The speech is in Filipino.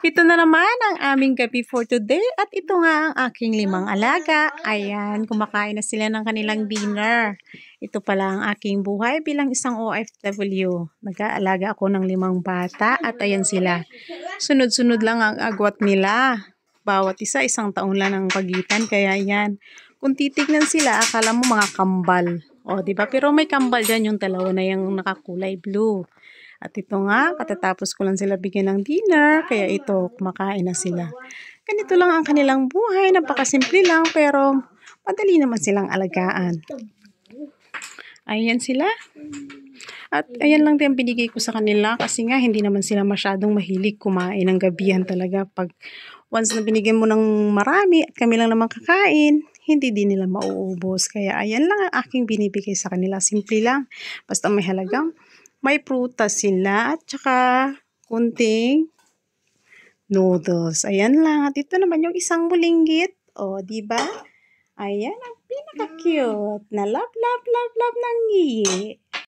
Ito na naman ang aming gabi for today at ito nga ang aking 5 alaga. Ayan, kumakain na sila ng kanilang dinner. Ito pala ang aking buhay bilang isang OFW. Nag-aalaga ako ng 5 bata at ayan sila. Sunod-sunod lang ang agwat nila. Bawat isa, 1 taon lang ang pagitan. Kaya yan, kung titignan sila, akala mo mga kambal. O, diba? Pero may kambal dyan yung dalawa na yung nakakulay blue. At ito nga, katatapos ko lang sila bigyan ng dinner, kaya ito, kumakain na sila. Ganito lang ang kanilang buhay, napakasimple lang, pero madali naman silang alagaan. Ayan sila. At ayan lang din binigay ko sa kanila kasi nga hindi naman sila masyadong mahilig kumain ng gabihan talaga. Pag once na binigyan mo ng marami at kami lang naman kakain, hindi din nila mauubos. Kaya ayan lang ang aking binibigay sa kanila. Simple lang. Basta may halagang may prutas sila at saka kunting noodles. Ayan lang. At ito naman yung isang bulinggit. O, diba? Ayan ang pinaka-cute na love ng ngiyi.